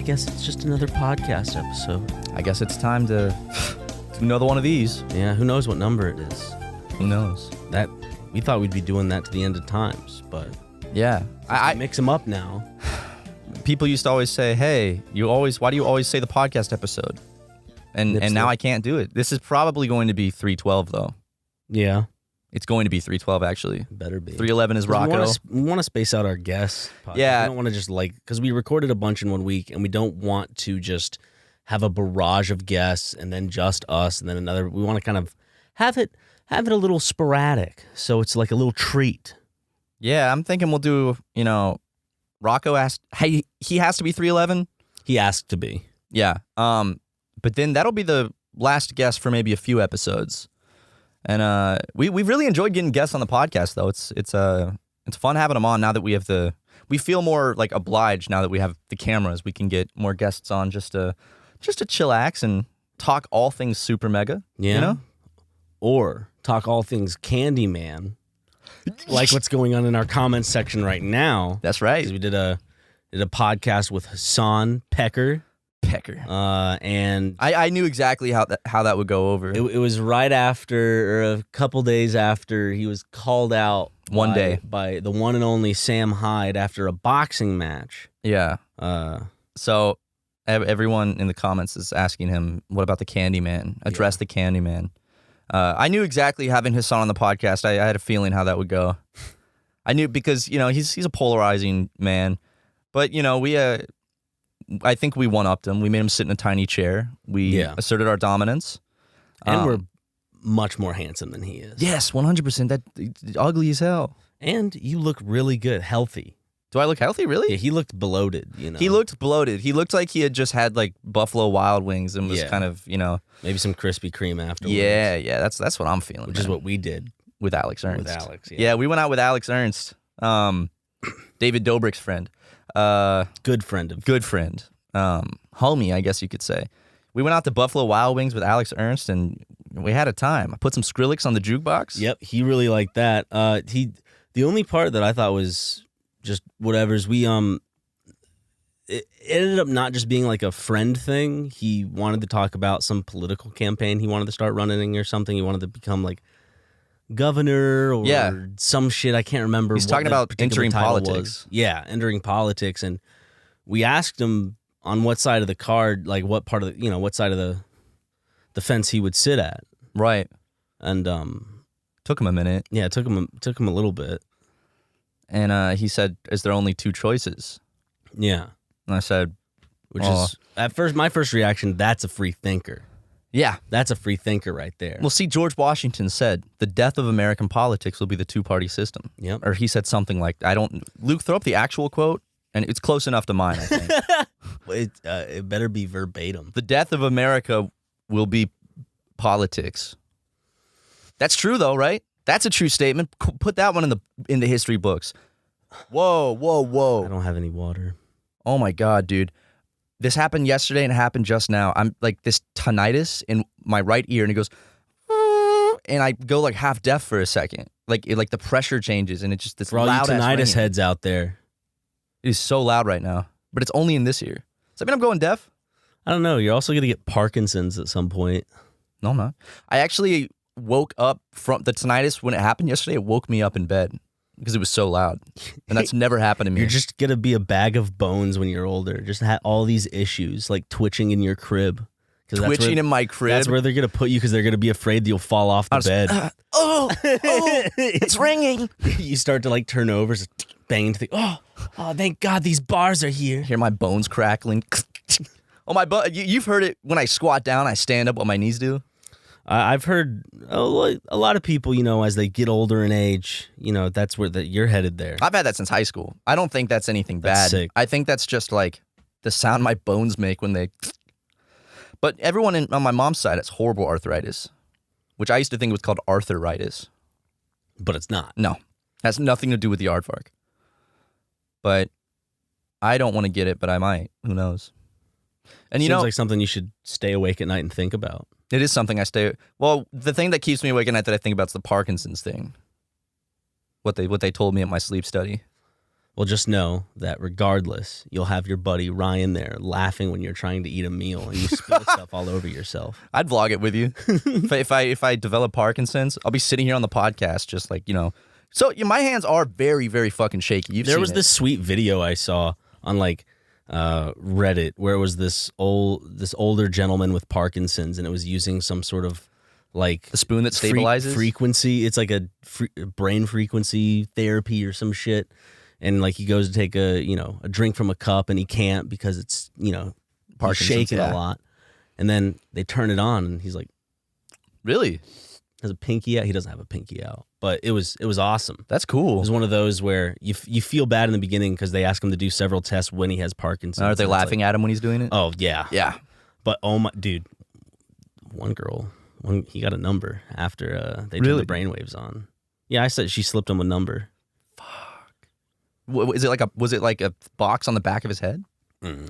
guess it's just another podcast episode. I guess it's time to do another one of these. Yeah, who knows what number it is? Who knows? That we thought we'd be doing that to the end of times, but yeah, I mix them up now. People used to always say, "Hey, why do you always say the podcast episode?" And now I can't do it. This is probably going to be 312 though. Yeah. It's going to be 312, actually. Better be. 311 is Rocco. We want to space out our guests. Yeah. We don't want to just because we recorded a bunch in 1 week, and we don't want to just have a barrage of guests and then just us and then another. We want to kind of have it a little sporadic, so it's like a little treat. Yeah, I'm thinking we'll do, Rocco asked, hey, he has to be 311? He asked to be. Yeah. But then that'll be the last guest for maybe a few episodes. And we've really enjoyed getting guests on the podcast, though. It's fun having them on now that we have we feel more like obliged now that we have the cameras. We can get more guests on just to chillax and talk all things SuperMega. Yeah. Or talk all things Candyman, like what's going on in our comments section right now. That's right. 'Cause we did a podcast with Hassan Pecker. And I knew exactly how that would go over. It was right after, or a couple days after, he was called out by the one and only Sam Hyde after a boxing match. Yeah. So everyone in the comments is asking him, what about the Candyman? Address the Candyman. I knew exactly having Hassan on the podcast. I had a feeling how that would go. I knew because, he's a polarizing man. But, I think we one-upped him. We made him sit in a tiny chair. We asserted our dominance. And we're much more handsome than he is. Yes, 100%. That ugly as hell. And you look really good, healthy. Do I look healthy, really? Yeah, he looked bloated, He looked bloated. He looked like he had just had, Buffalo Wild Wings and was kind of, maybe some Krispy Kreme afterwards. Yeah, that's what I'm feeling. Which is what we did. With Alex Ernst. With Alex, yeah. We went out with Alex Ernst, David Dobrik's friend. Good friend. Homie, I guess you could say. We went out to Buffalo Wild Wings with Alex Ernst, and we had a time. I put some Skrillex on the jukebox. Yep, he really liked that. The only part that I thought was just whatever is it ended up not just being like a friend thing. He wanted to talk about some political campaign he wanted to start running or something. He wanted to become like governor or some shit. I can't remember. He's talking about entering politics. Yeah, entering politics. And we asked him on what side of the card, like what part of what side of the fence he would sit at. Right. And took him a minute. Yeah, it took him a little bit. And he said, "Is there only two choices?" Yeah. And I said, which is at first my first reaction, that's a free thinker. Yeah. That's a free thinker right there. Well, see, George Washington said, the death of American politics will be the two-party system. Yep. Or he said something like, Luke, throw up the actual quote, and it's close enough to mine, I think. It better be verbatim. The death of America will be politics. That's true, though, right? That's a true statement. Put that one in the history books. Whoa. I don't have any water. Oh, my God, dude. This happened yesterday and it happened just now. I'm like this tinnitus in my right ear and it goes, and I go like half deaf for a second. Like the pressure changes and it's just this loud ass For all you tinnitus ringing. heads out there. It is so loud right now, but it's only in this ear. Does that mean I'm going deaf? I don't know. You're also going to get Parkinson's at some point. No, I'm not. I actually woke up from the tinnitus when it happened yesterday. It woke me up in bed. Because it was so loud. And that's never happened to me. You're just going to be a bag of bones when you're older. Just have all these issues, like twitching in your crib. Twitching in my crib? That's where they're going to put you because they're going to be afraid that you'll fall off the bed. It's ringing. You start to turn over, banging to the, oh, thank God these bars are here. Hear my bones crackling. Oh, my butt. You've heard it when I squat down, I stand up what my knees do. I've heard a lot of people, as they get older in age, that's where you're headed there. I've had that since high school. I don't think that's anything bad. Sick. I think that's just like the sound my bones make when they... But everyone on my mom's side has horrible arthritis, which I used to think was called arthritis. But it's not. No. It has nothing to do with the aardvark. But I don't want to get it, but I might. Who knows? And Seems like something you should stay awake at night and think about. It is something I stay... Well, the thing that keeps me awake at night that I think about is the Parkinson's thing. What they told me at my sleep study. Well, just know that regardless, you'll have your buddy Ryan there laughing when you're trying to eat a meal and you spill stuff all over yourself. I'd vlog it with you. if I develop Parkinson's, I'll be sitting here on the podcast just like, So my hands are very, very fucking shaky. There was this sweet video I saw on like Reddit where it was this older gentleman with Parkinson's, and it was using some sort of like the spoon that stabilizes frequency. It's like a brain frequency therapy or some shit. And like he goes to take a drink from a cup and he can't because it's he's shaking a lot. And then they turn it on and he's like, really? Has a pinky out? He doesn't have a pinky out, but it was awesome. That's cool. It was one of those where you feel bad in the beginning because they ask him to do several tests when he has Parkinson's. Are they laughing at him when he's doing it? Oh yeah, yeah. But oh my dude, he got a number after they turned the brainwaves on. Yeah, I said she slipped him a number. Was it like a box on the back of his head?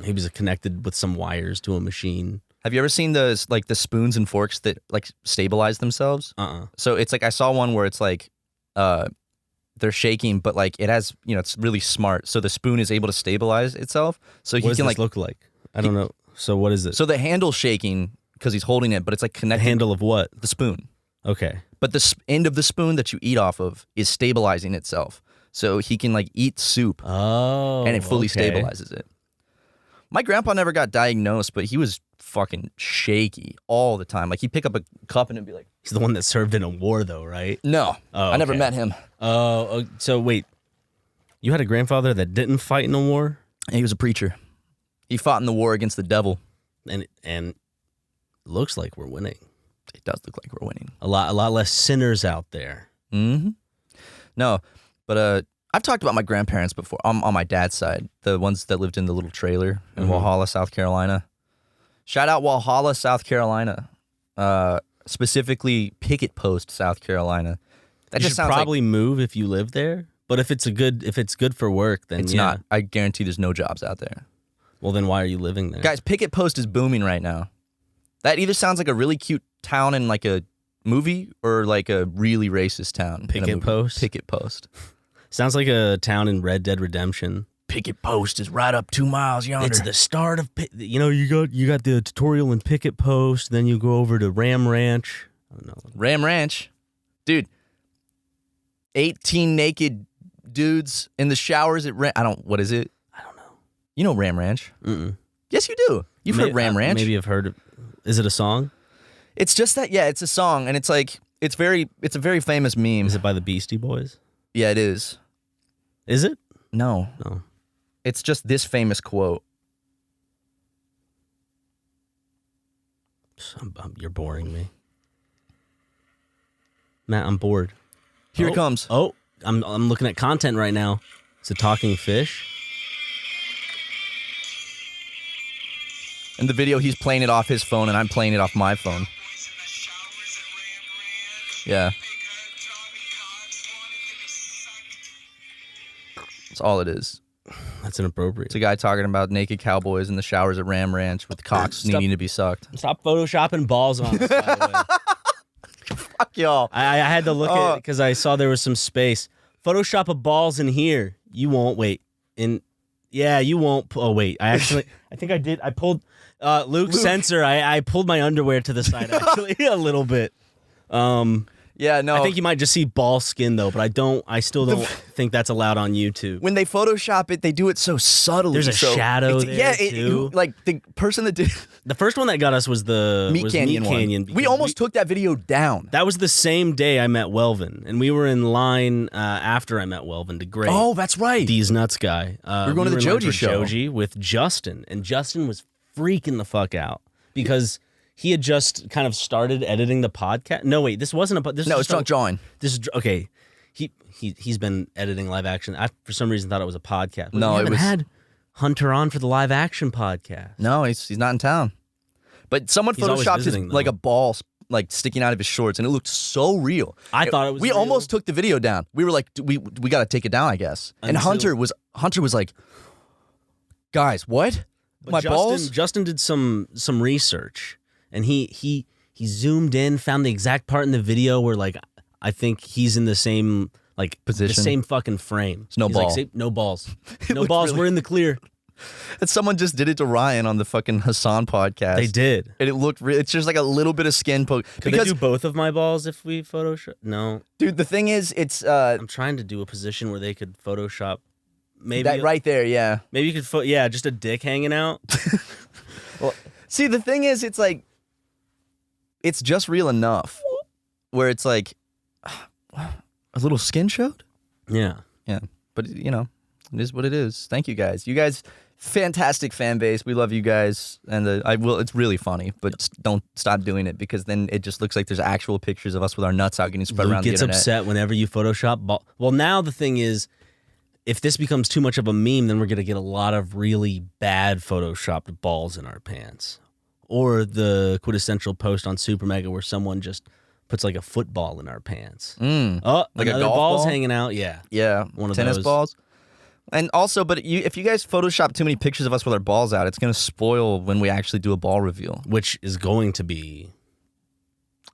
He was connected with some wires to a machine. Have you ever seen the spoons and forks that like stabilize themselves? So it's like I saw one where it's like they're shaking, but like it has it's really smart. So the spoon is able to stabilize itself. So what does this look like? I don't know. So what is it? So the handle's shaking because he's holding it, but it's like connected. The handle of what? The spoon. Okay. But the end of the spoon that you eat off of is stabilizing itself. So he can like eat soup. Oh. And it fully stabilizes it. My grandpa never got diagnosed, but he was fucking shaky all the time. Like he'd pick up a cup and it'd be like... He's the one that served in a war though, right? No. Oh, I never met him. Oh, so wait. You had a grandfather that didn't fight in a war? And he was a preacher. He fought in the war against the devil. And looks like we're winning. It does look like we're winning. A lot less sinners out there. Mm-hmm. No, but I've talked about my grandparents before on my dad's side, the ones that lived in the little trailer in Walhalla, South Carolina. Shout out Walhalla, South Carolina. Specifically Picket Post, South Carolina. That you just should sounds probably move if you live there. But if it's good for work, then it's not. I guarantee there's no jobs out there. Well, then why are you living there? Guys, Picket Post is booming right now. That either sounds like a really cute town in like a movie or like a really racist town. Picket Post? Picket Post. Sounds like a town in Red Dead Redemption. Picket Post is right up 2 miles yonder. It's the start of you got the tutorial in Picket Post, then you go over to Ram Ranch. I don't know. Ram Ranch. Dude. 18 naked dudes in the showers at what is it? I don't know. You know Ram Ranch? Mm-mm. Yes, you do. You've heard Ram Ranch. Maybe I've heard it. Is it a song? It's just that, yeah, it's a song, and it's like, it's a very famous meme. Is it by the Beastie Boys? Yeah, it is. Is it? No. It's just this famous quote. You're boring me. Matt, I'm bored. Here it comes. Oh, I'm looking at content right now. It's a talking fish. In the video, he's playing it off his phone, and I'm playing it off my phone. Yeah. That's all it is. That's inappropriate. It's a guy talking about naked cowboys in the showers at Ram Ranch with cocks needing to be sucked. Stop photoshopping balls on us, by the way. Fuck y'all. I had to look at it because I saw there was some space. Photoshop of balls in here. You won't. Wait. Yeah, you won't. Oh, wait. I think I did. I pulled Luke Censor. I pulled my underwear to the side, actually, a little bit. Yeah, no. I think you might just see ball skin, though, but I still don't think that's allowed on YouTube. When they Photoshop it, they do it so subtly. There's a shadow there, too. Like, the person that did... The first one that got us was the Meat Canyon. We almost took that video down. That was the same day I met Welvin, and we were in line after I met Welvin to grade. Oh, that's right. These Nuts guy. We were going to the Joji show. Joji with Justin, and Justin was freaking the fuck out because... He had just kind of started editing the podcast. No, wait, this wasn't a... No, it's not John. This is... Okay. He's been editing live action. I, for some reason, thought it was a podcast. But no, it was... had Hunter on for the live action podcast. No, he's not in town. But someone photoshopped his, like a ball like sticking out of his shorts, and it looked so real. I thought it was We real. almost took the video down. We were like, we got to take it down, I guess. And Hunter was like, guys, what? But balls? Justin did some research. And he zoomed in, found the exact part in the video where, like, I think he's in the same, like Position. the same fucking frame. There's no He's ball. Like, no balls. No looked balls. really- We're in the clear. And someone just did it to Ryan on the fucking Hassan podcast. They did. And it looked it's just like a little bit of skin poke. Could they do both of my balls if we Photoshop? No. Dude, the thing is, it's I'm trying to do a position where they could Photoshop. Maybe that right there, yeah. Maybe you could just a dick hanging out. Well, see, the thing is, it's like, it's just real enough where it's like, a little skin showed? Yeah. Yeah. But, you know, it is what it is. Thank you guys. You guys, fantastic fan base. We love you guys. And it's really funny, but just don't stop doing it because then it just looks like there's actual pictures of us with our nuts out getting spread Luke around the gets internet. upset whenever you Photoshop ball. Well, now the thing is, if this becomes too much of a meme, then we're going to get a lot of really bad Photoshopped balls in our pants. Or the quintessential post on SuperMega where someone just puts like a football in our pants. Oh, Like a another golf ball's ball? hanging out. Yeah. Yeah. One of tennis those. balls. And also, but if you guys Photoshop too many pictures of us with our balls out, it's going to spoil when we actually do a ball reveal. Which is going to be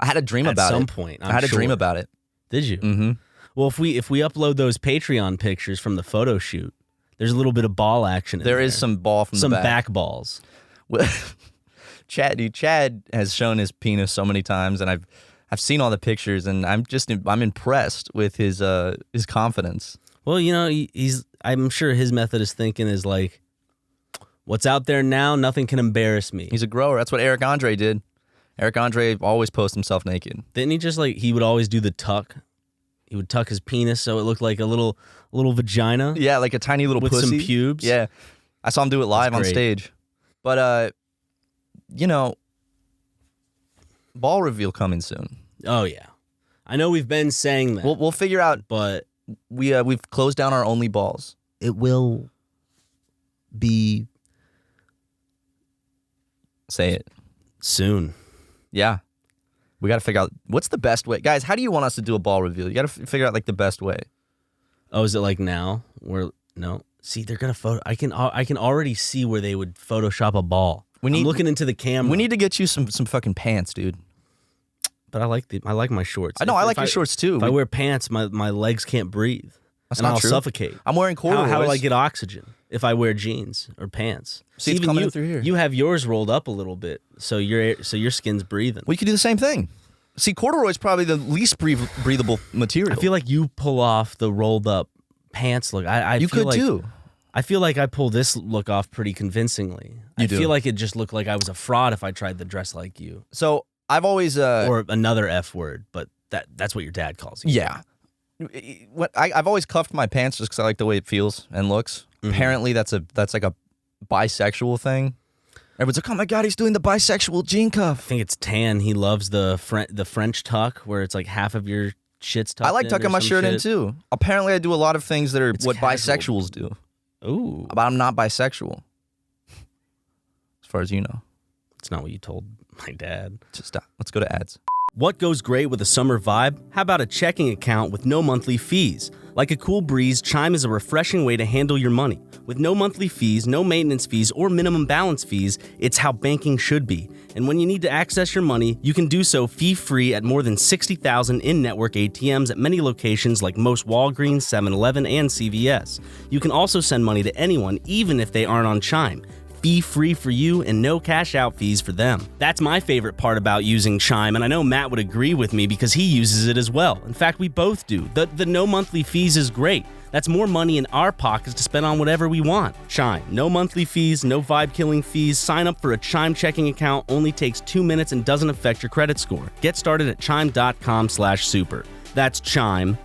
I had a dream at about it. some point. I had a dream sure. about it. Did you? Mm-hmm. Well, if we upload those Patreon pictures from the photo shoot, there's a little bit of ball action in there. There is some ball from some the back. balls. Chad has shown his penis so many times, and I've seen all the pictures, and I'm impressed with his confidence. Well, you know, I'm sure his method of thinking is like, what's out there now, nothing can embarrass me. He's a grower. That's what Eric Andre did. Eric Andre always posts himself naked. Didn't he just he would always do the tuck? He would tuck his penis so it looked like a little vagina. Yeah, like a tiny little with pussy. some pubes. Yeah, I saw him do it live on great. stage. But you know, ball reveal coming soon. Oh yeah, I know we've been saying that. We'll figure out. But We've closed down our only balls. it will be Say it. soon. Yeah. We got to figure out what's the best way. Guys, how do you want us to do a ball reveal? You got to figure out like the best way. Oh, is it like now? No. See, they're gonna photo. I can already see where they would Photoshop a ball. I'm looking into the camera. We need to get you some fucking pants, dude. But I like my shorts. I know, I like If your shorts too. If I wear pants, my legs can't breathe. That's and not I'll true. suffocate. I'm wearing corduroys. How will I get oxygen if I wear jeans or pants? See, it's even coming you, in through here. You have yours rolled up a little bit, so your skin's breathing. We could do the same thing. See, corduroy is probably the least breathable material. I feel like you pull off the rolled up pants look. You feel could like, too. I feel like I pull this look off pretty convincingly. I do. feel like it just looked like I was a fraud if I tried to dress like you. So I've always Or another F word, but that's what your dad calls you. yeah. I've always cuffed my pants just because I like the way it feels and looks. Mm-hmm. Apparently, that's like a bisexual thing. Everyone's like, "Oh my god, he's doing the bisexual jean I cuff." think it's tan. He loves the French tuck, where it's like half of your shit's tucked I like in tucking or my some shirt in shit. too. Apparently, I do a lot of things that are It's what casual. bisexuals do, Ooh, but I'm not bisexual, as far as you know. it's not what you told my dad. Just stop. Let's go to ads. What goes great with a summer vibe? How about a checking account with no monthly fees? Like a cool breeze, Chime is a refreshing way to handle your money. With no monthly fees, no maintenance fees, or minimum balance fees, it's how banking should be. And when you need to access your money, you can do so fee-free at more than 60,000 in-network ATMs at many locations like most Walgreens, 7-Eleven, and CVS. You can also send money to anyone, even if they aren't on Chime. Fee-free for you and no cash-out fees for them. That's my favorite part about using Chime, and I know Matt would agree with me because he uses it as well. In fact, we both do. The no monthly fees is great. That's more money in our pockets to spend on whatever we want. Chime. No monthly fees, no vibe-killing fees. Sign up for a Chime checking account. Only takes 2 minutes and doesn't affect your credit score. Get started at chime.com/super. That's chime.com/super.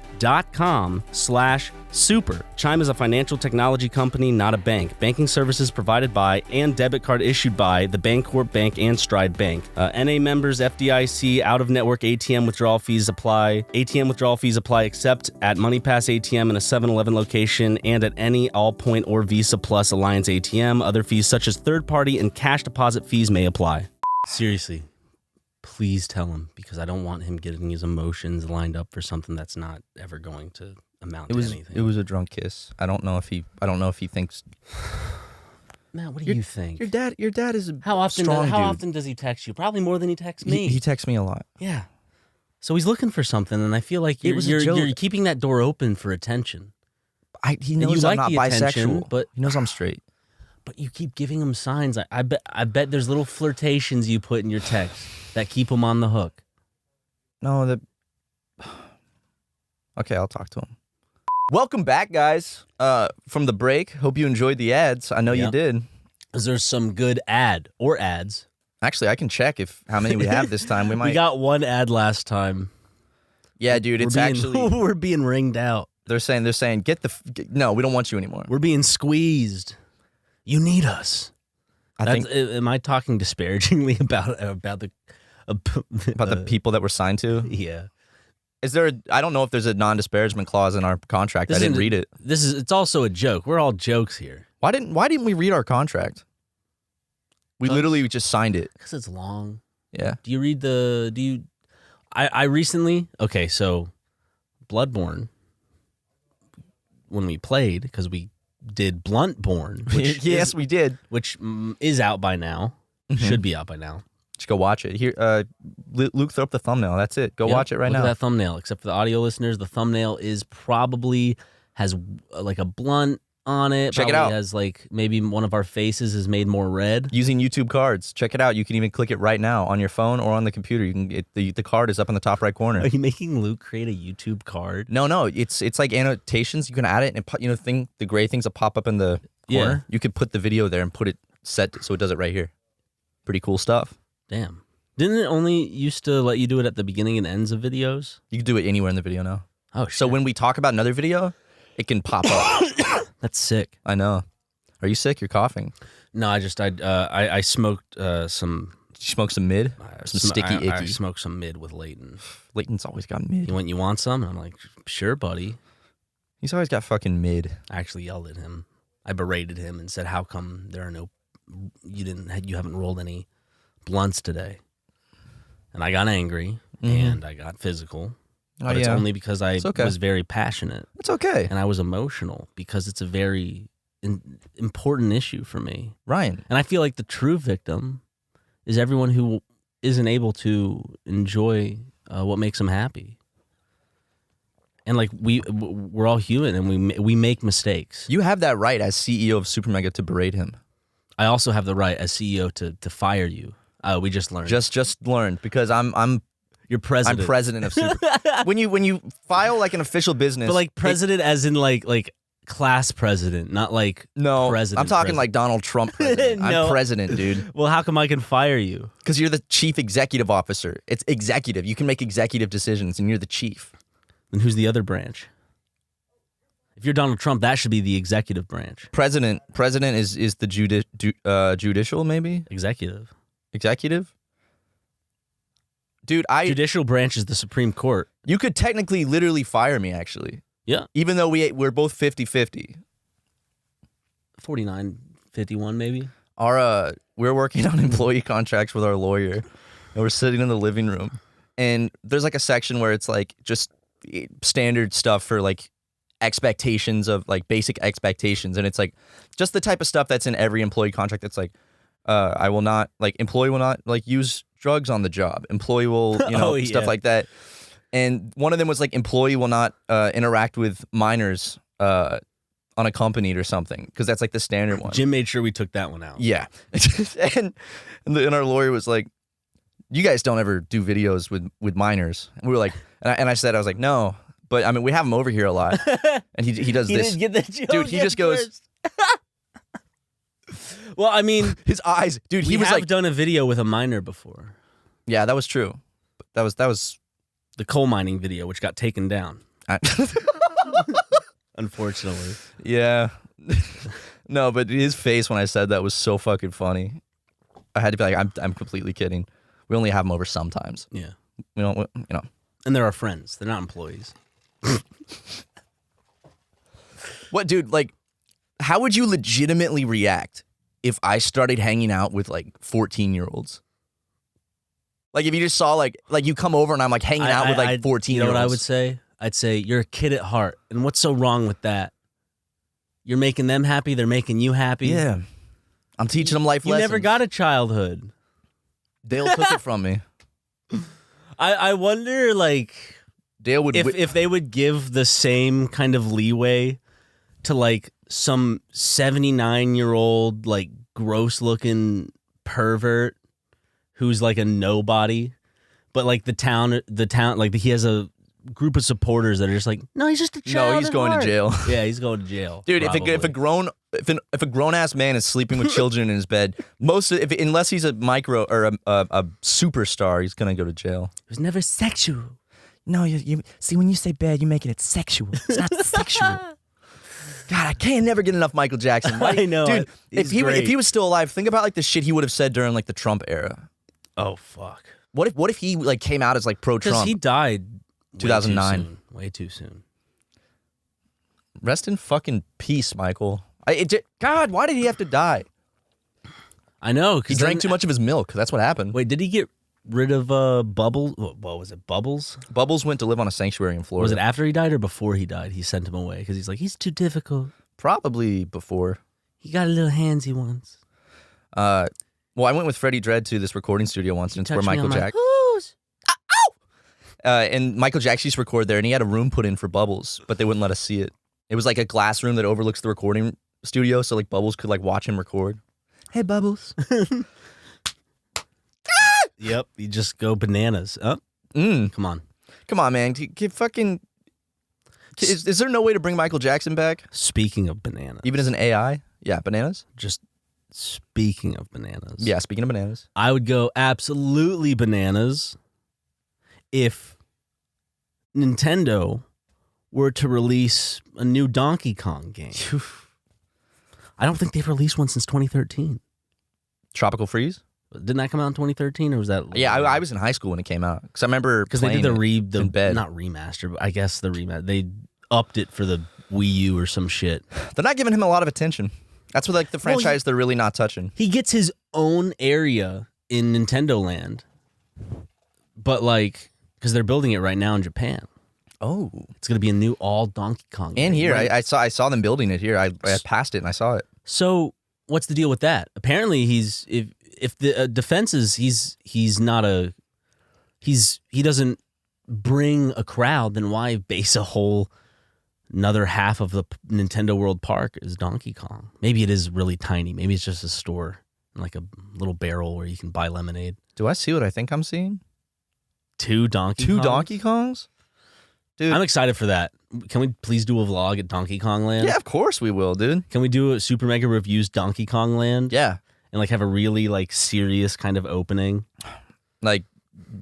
Chime is a financial technology company, not a bank. Banking services provided by and debit card issued by the Bancorp Bank and Stride Bank. NA members, FDIC, out-of-network ATM withdrawal fees apply. ATM withdrawal fees apply except at MoneyPass ATM in a 7-Eleven location and at any Allpoint or Visa Plus Alliance ATM. Other fees such as third-party and cash deposit fees may apply. Seriously. Please tell him, because I don't want him getting his emotions lined up for something that's not ever going to amount to anything. It was a drunk kiss. I don't know if he thinks. Matt, what do you think? Your dad is a How often? strong How dude. often does he text you? Probably more than he texts me. He texts me a lot. Yeah. So he's looking for something, and I feel like It was a joke. you're keeping that door open for attention. He knows you I'm like not the attention, bisexual, but he knows I'm straight. But you keep giving him signs. I bet there's little flirtations you put in your text that keep him on the hook. No, okay, I'll talk to him. Welcome back, guys. From the break. Hope you enjoyed the ads. I know you did. Is there some good ad or ads? Actually, I can check how many we have this time. We got one ad last time. Yeah, dude. We're being ringed out. They're saying no, we don't want you anymore. We're being squeezed. You need us. Am I talking disparagingly about the people that we're signed to? Yeah. I don't know if there's a non-disparagement clause in our contract. I didn't read it. It's also a joke. We're all jokes here. Why didn't we read our contract? We literally just signed it. Because it's long. Yeah. Do you read I recently, okay, so Bloodborne, when we played, because we did Bluntborn. Yes, we did. Which is out by now. Should be out by now. Just go watch it. Here, Luke, throw up the thumbnail. That's it. Go watch it right now. Look at that thumbnail. Except for the audio listeners, the thumbnail has like a blunt on it. Check it out. Has like maybe one of our faces is made more red. Using YouTube cards. Check it out. You can even click it right now on your phone or on the computer. You can the card is up in the top right corner. Are you making Luke create a YouTube card? No. It's like annotations. You can add it and the gray things that pop up in the corner. You could put the video there and put it set so it does it right here. Pretty cool stuff. Damn. Didn't it only used to let you do it at the beginning and ends of videos? You can do it anywhere in the video now. Oh, shit. So when we talk about another video, it can pop up. That's sick. I know. Are you sick? You're coughing. No, I smoked some. Did you smoke some mid? Some sticky icky. I smoked some mid with Leighton. Leighton's always got mid. You want some? And I'm like, sure, buddy. He's always got fucking mid. I actually yelled at him. I berated him and said, "How come there are you haven't rolled any blunts today?" And I got angry and I got physical. But it's only because I was very passionate. It's okay. And I was emotional because it's a very important issue for me. Ryan. And I feel like the true victim is everyone who isn't able to enjoy what makes them happy. And like we're all human and we make mistakes. You have that right as CEO of SuperMega to berate him. I also have the right as CEO to fire you. We just learned. Just learned because You're president. I'm president of Super. when you file like an official business, but like president as in like class president, not like president. I'm talking like Donald Trump president. No. I'm president, dude. Well, how come I can fire you? Because you're the chief executive officer. It's executive. You can make executive decisions, and you're the chief. Then who's the other branch? If you're Donald Trump, that should be the executive branch. President is the judicial, maybe? Executive. Dude, judicial branch is the Supreme Court. You could technically literally fire me, actually. Yeah. Even though we're both 50-50. 49-51 maybe. We're working on employee contracts with our lawyer, and we're sitting in the living room, and there's like a section where it's like just standard stuff for like expectations of like basic expectations, and it's like just the type of stuff that's in every employee contract. That's like, employee will not like use drugs on the job. Employee will, stuff like that. And one of them was like, employee will not interact with minors unaccompanied or something, because that's like the standard one. Jim made sure we took that one out. Yeah. and our lawyer was like, you guys don't ever do videos with minors. And we were like, and I said, I was like, no, but I mean, we have him over here a lot. And he does he this. Didn't get that joke. Dude, he just goes. Well, I mean, his eyes, dude. He was like done a video with a minor before. Yeah, that was true. That was the coal mining video, which got taken down. Unfortunately. Yeah. No, but his face when I said that was so fucking funny. I had to be like, I'm completely kidding. We only have him over sometimes. Yeah. We don't. And they're our friends. They're not employees. What, dude? Like, how would you legitimately react if I started hanging out with like 14-year-olds? Like if you just saw like you come over and I'm like hanging out with like 14-year-olds. You know what I would say? I'd say you're a kid at heart. And what's so wrong with that? You're making them happy. They're making you happy. Yeah. I'm teaching them life lessons. You never got a childhood. Dale took it from me. I wonder, like, Dale would if they would give the same kind of leeway to like some 79-year-old like gross looking pervert who's like a nobody, but like the town like he has a group of supporters that are just like, no, he's just a child. No, he's going to jail. Yeah, he's going to jail. Dude, if a grown ass man is sleeping with children in his bed, unless he's a micro or a superstar, he's gonna go to jail. It was never sexual. No, you see, when you say bad, you're making it sexual. It's not sexual. God, I can't never get enough Michael Jackson. I know, dude. If he was still alive, think about like the shit he would have said during like the Trump era. Oh fuck. What if he like came out as like pro-Trump? Because he died 2009. Way too soon. Rest in fucking peace, Michael. God, why did he have to die? I know. He drank too much of his milk. That's what happened. Wait, did he get rid of Bubbles? What was it, Bubbles? Bubbles went to live on a sanctuary in Florida. Was it after he died or before he died? He sent him away because he's like, he's too difficult. Probably before. He got a little handsy once. Well, I went with Freddie Dredd to this recording studio once, and it's where Michael Jackson. And Michael Jackson used to record there, and he had a room put in for Bubbles, but they wouldn't let us see it. It was like a glass room that overlooks the recording studio, so like Bubbles could like watch him record. Hey, Bubbles. Yep, you just go bananas. Oh, come on, man. Is there no way to bring Michael Jackson back? Speaking of bananas, even as an AI, yeah, bananas. Just speaking of bananas, yeah, speaking of bananas, I would go absolutely bananas if Nintendo were to release a new Donkey Kong game. I don't think they've released one since 2013. Tropical Freeze? Didn't that come out in 2013, or was that? Yeah, I was in high school when it came out because I remember because they did the in bed. Not remaster, but I guess the remaster. They upped it for the Wii U or some shit. They're not giving him a lot of attention. That's what like the franchise they're really not touching. He gets his own area in Nintendo Land, but like because they're building it right now in Japan. Oh, it's gonna be a new all Donkey Kong. And game, here, right? I saw them building it here. I passed it and I saw it. So what's the deal with that? Apparently, if the defense is he doesn't bring a crowd, then why base a whole another half of the Nintendo World Park as Donkey Kong? Maybe it is really tiny. Maybe it's just a store, like a little barrel where you can buy lemonade. Do I see what I think I'm seeing? Two Donkey Kongs? Dude, I'm excited for that. Can we please do a vlog at Donkey Kong Land? Yeah, of course we will, dude. Can we do a Super Mega Reviews Donkey Kong Land? Yeah. And like have a really like serious kind of opening? Like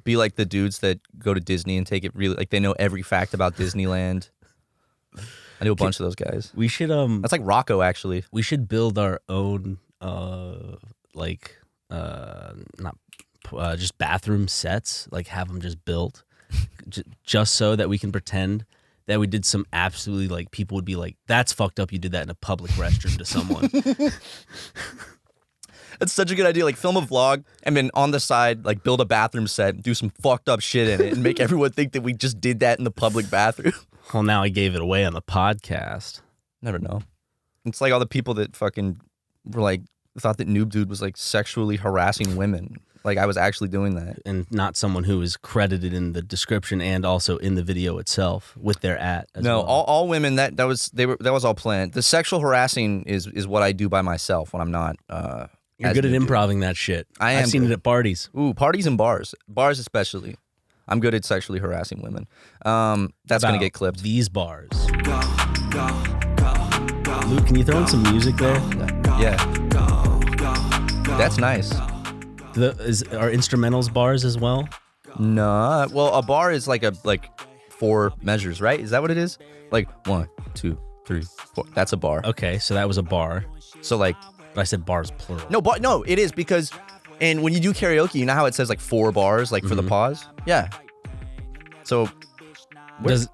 be like the dudes that go to Disney and take it really like they know every fact about Disneyland. I know a bunch of those guys. We should That's like Rocco actually. We should build our own just bathroom sets, like have them just built just so that we can pretend that we did some absolutely like people would be like, that's fucked up, you did that in a public restroom to someone. That's such a good idea. Like film a vlog and then on the side like build a bathroom set, do some fucked up shit in it and make everyone think that we just did that in the public bathroom. Well, now I gave it away on the podcast. Never know. It's like all the people that fucking were like thought that Noob Dude was like sexually harassing women. Like I was actually doing that. And not someone who is credited in the description and also in the video itself with their @ as no, well. all women that was all planned. The sexual harassing is what I do by myself when I'm not You're good at improving that shit. I've seen it at parties. Ooh, parties and bars. Bars especially. I'm good at sexually harassing women. That's going to get clipped. These bars. Luke, can you throw in some music there? Yeah. That's nice. Are instrumentals bars as well? No. Well, a bar is like 4 measures, right? Is that what it is? Like 1, 2, 3, 4. That's a bar. Okay, so that was a bar. So like, but I said bars plural. No, it is because, and when you do karaoke, you know how it says like 4 bars, like for the pause? Yeah. So, it's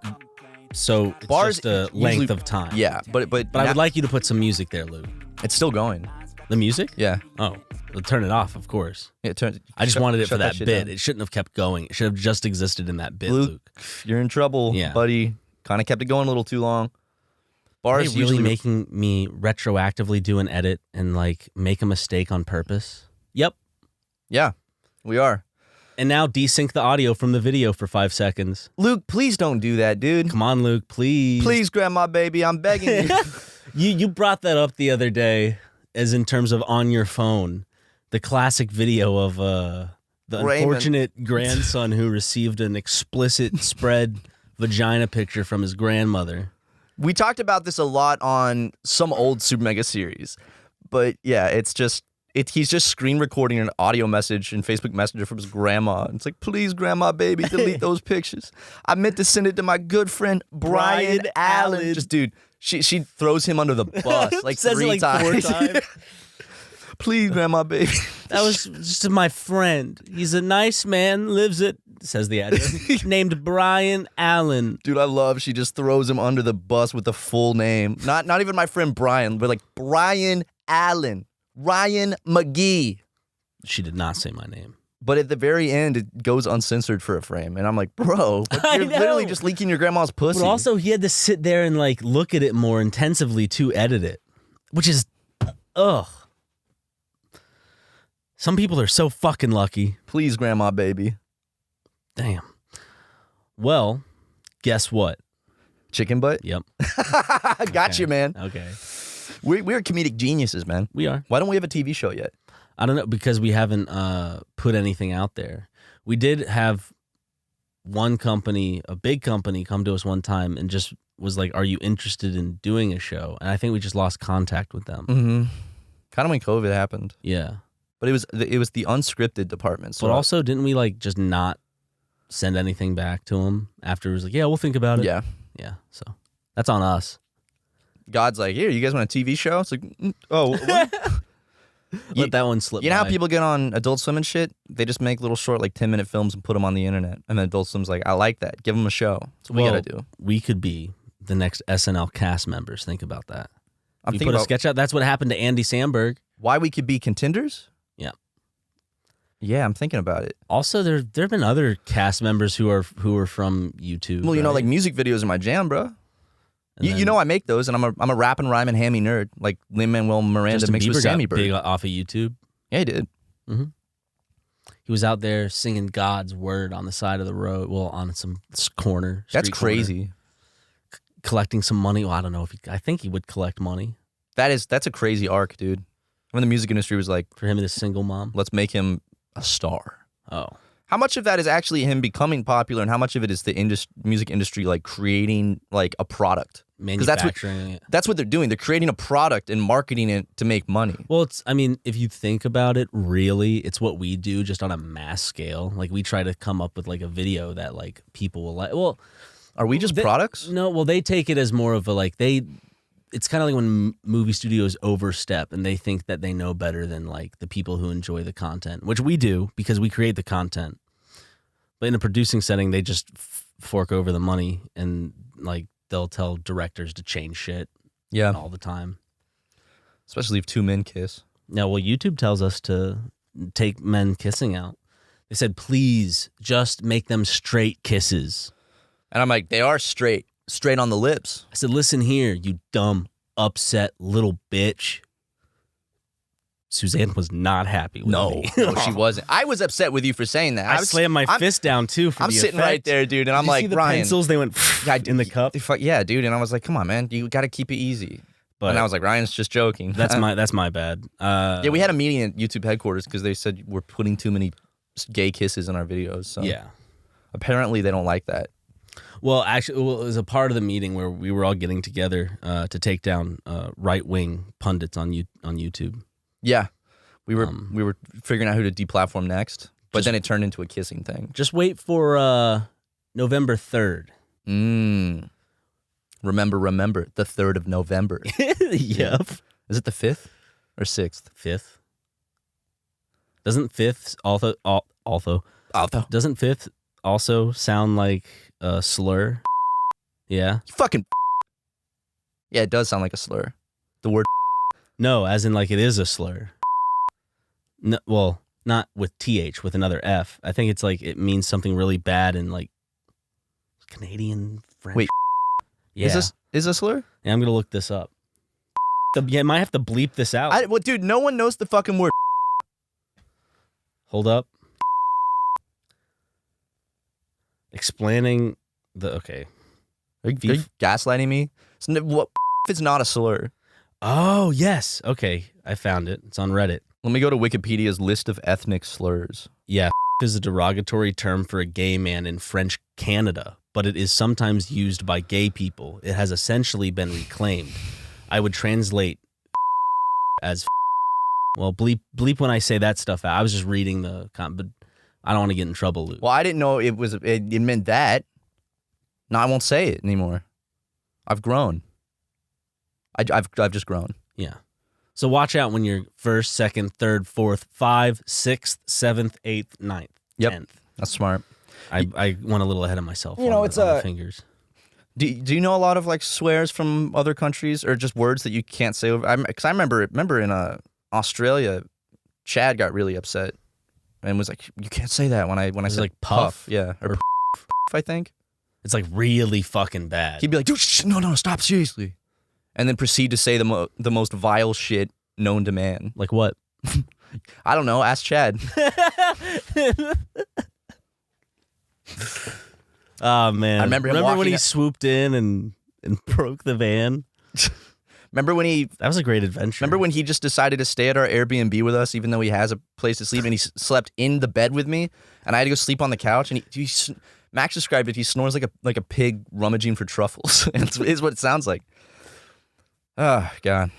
bars just a length of time. Yeah, but I would like you to put some music there, Luke. It's still going. The music? Yeah. Oh, we'll turn it off, of course. Yeah, I just wanted it for that bit. Down. It shouldn't have kept going. It should have just existed in that bit, Luke. You're in trouble, buddy. Kind of kept it going a little too long. Bars Are they really making me retroactively do an edit and like make a mistake on purpose? Yep. Yeah, we are. And now desync the audio from the video for 5 seconds. Luke, please don't do that, dude. Come on, Luke, please. Please, grandma baby, I'm begging you. You brought that up the other day as in terms of on your phone. The classic video of the unfortunate grandson who received an explicit spread vagina picture from his grandmother. We talked about this a lot on some old Super Mega series. But yeah, he's just screen recording an audio message in Facebook Messenger from his grandma. It's like, please, grandma baby, delete those pictures. I meant to send it to my good friend Brian Allen. Just dude, she throws him under the bus like Says three it like times. 4 times. Please, grandma baby. That was just my friend. He's a nice man, lives at, says the address, named Brian Allen. Dude, I love she just throws him under the bus with the full name. Not even my friend Brian, but like Brian Allen. Ryan McGee. She did not say my name. But at the very end, it goes uncensored for a frame. And I'm like, bro, you're literally just leaking your grandma's pussy. But also, he had to sit there and like look at it more intensively to edit it, which is, ugh. Some people are so fucking lucky. Please, grandma baby. Damn. Well, guess what? Chicken butt? Yep. Got you, man. Okay. We're comedic geniuses, man. We are. Why don't we have a TV show yet? I don't know, because we haven't put anything out there. We did have one company, a big company, come to us one time and just was like, are you interested in doing a show? And I think we just lost contact with them. Mm-hmm. Kind of when COVID happened. Yeah. But it was the unscripted department. So but also, didn't we like just not send anything back to them after? It was like, yeah, we'll think about it. Yeah. Yeah. So that's on us. God's like, here, you guys want a TV show? It's like, oh. What? Let that one slip. You know how by. people get on Adult Swim and shit? They just make little short, like 10-minute films and put them on the internet. And then Adult Swim's like, I like that. Give them a show. That's what we gotta do. We could be the next SNL cast members. Think about that. I'm we thinking put a about sketch out. That's what happened to Andy Samberg. why we could be contenders. Yeah. Yeah, I'm thinking about it. Also, there have been other cast members who are from YouTube. Well, you know, right? like music videos are my jam, bro. You know I make those, and I'm a rap and rhyme and hammy nerd, like Lin-Manuel Miranda Justin mixed Bieber with Sammy got Bird. big off of YouTube. Yeah, he did. Mm-hmm. He was out there singing God's word on the side of the road, well, on some corner. That's street crazy. corner, collecting some money. Well, I don't know if I think he would collect money. That's a crazy arc, dude. When the music industry was like, For him and his single mom. let's make him a star. Oh. How much of that is actually him becoming popular, and how much of it is the music industry like creating like a product? Manufacturing it. That's what they're doing. They're creating a product and marketing it to make money. Well, if you think about it, really, it's what we do just on a mass scale. Like, we try to come up with like a video that like people will like. Well, Are we just products? No, well, they take it as more of a like it's kind of like when movie studios overstep and they think that they know better than like the people who enjoy the content, which we do because we create the content. But in a producing setting, they just fork over the money and like they'll tell directors to change shit all the time. Especially if two men kiss. Now, well, YouTube tells us to take men kissing out. They said, please just make them straight kisses. And I'm like, they are straight on the lips. I said, listen here, you dumb, upset little bitch. Suzanne was not happy with me. No, she wasn't. I was upset with you for saying that. I slammed my fist down, too, for I'm the sitting effect. right there, dude, and I'm Did you like, see the Ryan. pencils, they went in the cup. Yeah, dude, and I was like, come on, man, you got to keep it easy. But and I was like, Ryan's just joking. That's my bad. Yeah, we had a meeting at YouTube headquarters because they said we're putting too many gay kisses in our videos. So yeah. Apparently they don't like that. Well, actually, it was a part of the meeting where we were all getting together to take down right-wing pundits on YouTube. Yeah. We were figuring out who to deplatform next, but then it turned into a kissing thing. Just wait for November 3rd. Remember, the 3rd of November. Yep. Is it the 5th or 6th? 5th. Doesn't 5th doesn't 5th also sound like a slur? Yeah. You fucking. Yeah, it does sound like a slur. The word. No, as in like it is a slur. No, well, not with TH, with another F. I think it's like it means something really bad in like Canadian French. Wait. Yeah. Is this a slur? Yeah, I'm going to look this up. Yeah, I might have to bleep this out. Well, dude, no one knows the fucking word. Hold up. Explaining the okay. Are you gaslighting me? What if it's not a slur? Oh yes. Okay, I found it. It's on Reddit. Let me go to Wikipedia's list of ethnic slurs. Yeah, is a derogatory term for a gay man in French Canada, but it is sometimes used by gay people. It has essentially been reclaimed. I would translate as well, bleep when I say that stuff out. I was just reading but I don't want to get in trouble, Luke. Well, I didn't know it meant that. No, I won't say it anymore. I've grown. I've just grown. Yeah. So watch out when you're first, second, third, fourth, 5, 6th, 7th, 8th, 9th, 10th. That's smart. I went a little ahead of myself. It's on the fingers. Do you know a lot of like swears from other countries or just words that you can't say? Because I remember in Australia, Chad got really upset and was like, "You can't say that." When I said like puff, yeah, or I think it's like really fucking bad. He'd be like, "Dude, no, stop, seriously," and then proceed to say the most vile shit known to man. Like what? I don't know. Ask Chad. Oh man! I remember when he swooped in and broke the van. Remember when that was a great adventure. Remember when he just decided to stay at our Airbnb with us, even though he has a place to sleep, and he slept in the bed with me, and I had to go sleep on the couch. And Max described it. He snores like a pig rummaging for truffles. Is what it sounds like. Oh God,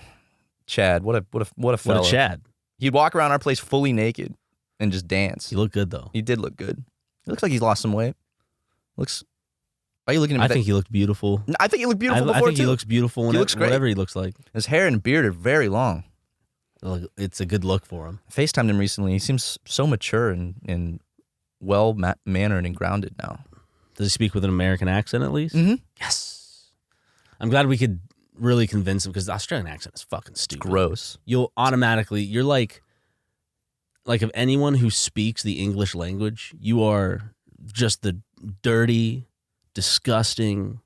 Chad, what a fellow. What a Chad. He'd walk around our place fully naked and just dance. He looked good though. He did look good. He looks like he's lost some weight. Why are you looking at me? I think he looked beautiful. I think he looked beautiful before, I think too. he looks beautiful. He looks great. Whatever he looks like. His hair and beard are very long. It's a good look for him. I FaceTimed him recently. He seems so mature and well-mannered and grounded now. Does he speak with an American accent at least? Mm-hmm. Yes. I'm glad we could really convince him because the Australian accent is fucking stupid. Gross. You're like of anyone who speaks the English language, you are just the dirty, disgusting,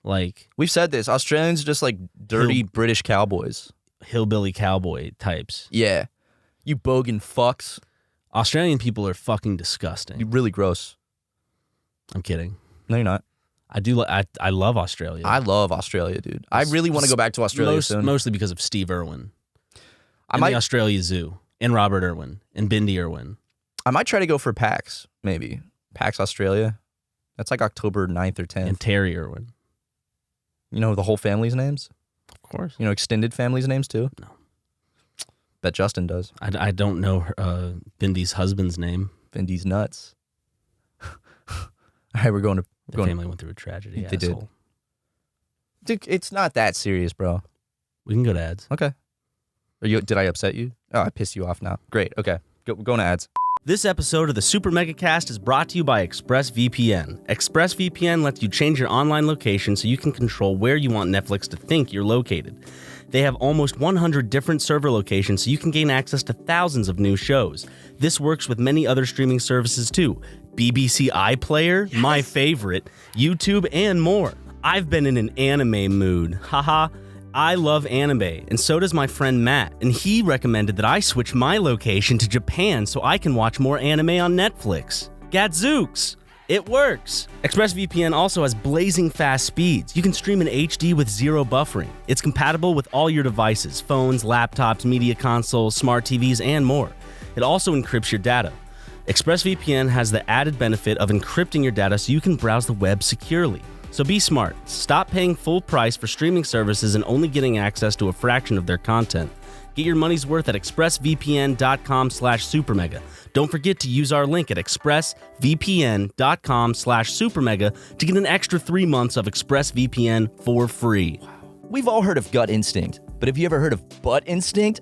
like... We've said this. Australians are just like dirty British cowboys. Hillbilly cowboy types. Yeah. You bogan fucks. Australian people are fucking disgusting. You're really gross. I'm kidding. No, you're not. I love Australia. I love Australia, dude. I really want to go back to Australia soon. Mostly because of Steve Irwin. And the Australia Zoo. And Robert Irwin. And Bindi Irwin. I might try to go for PAX, maybe. PAX Australia. That's like October 9th or 10th. And Terry Irwin. You know the whole family's names? Of course. You know extended family's names too? No. Bet Justin does. I don't know Bindi's husband's name. Bindi's nuts. All right, we're going to... The family went through a tragedy. They did. Dude, it's not that serious, bro. We can go to ads. Okay. Did I upset you? Oh, I pissed you off now. Great. Okay. Going to ads. This episode of the SuperMegaCast is brought to you by ExpressVPN. ExpressVPN lets you change your online location so you can control where you want Netflix to think you're located. They have almost 100 different server locations so you can gain access to thousands of new shows. This works with many other streaming services too. BBC iPlayer, yes. My favorite, YouTube, and more. I've been in an anime mood. Haha. I love anime, and so does my friend Matt, and he recommended that I switch my location to Japan so I can watch more anime on Netflix. Gadzooks! It works! ExpressVPN also has blazing fast speeds. You can stream in HD with zero buffering. It's compatible with all your devices, phones, laptops, media consoles, smart TVs, and more. It also encrypts your data. ExpressVPN has the added benefit of encrypting your data so you can browse the web securely. So be smart. Stop paying full price for streaming services and only getting access to a fraction of their content. Get your money's worth at expressvpn.com/supermega. Don't forget to use our link at expressvpn.com/supermega to get an extra 3 months of ExpressVPN for free. We've all heard of gut instinct, but have you ever heard of butt instinct?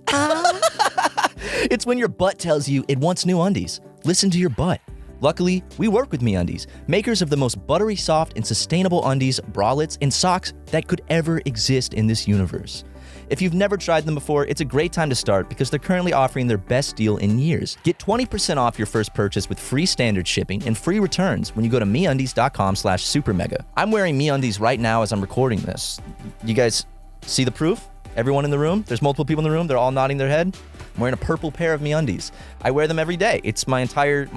It's when your butt tells you it wants new undies. Listen to your butt. Luckily, we work with MeUndies, makers of the most buttery soft and sustainable undies, bralettes, and socks that could ever exist in this universe. If you've never tried them before, it's a great time to start because they're currently offering their best deal in years. Get 20% off your first purchase with free standard shipping and free returns when you go to MeUndies.com/supermega. I'm wearing MeUndies right now as I'm recording this. You guys see the proof? Everyone in the room? There's multiple people in the room. They're all nodding their head. I'm wearing a purple pair of MeUndies. I wear them every day. It's my entire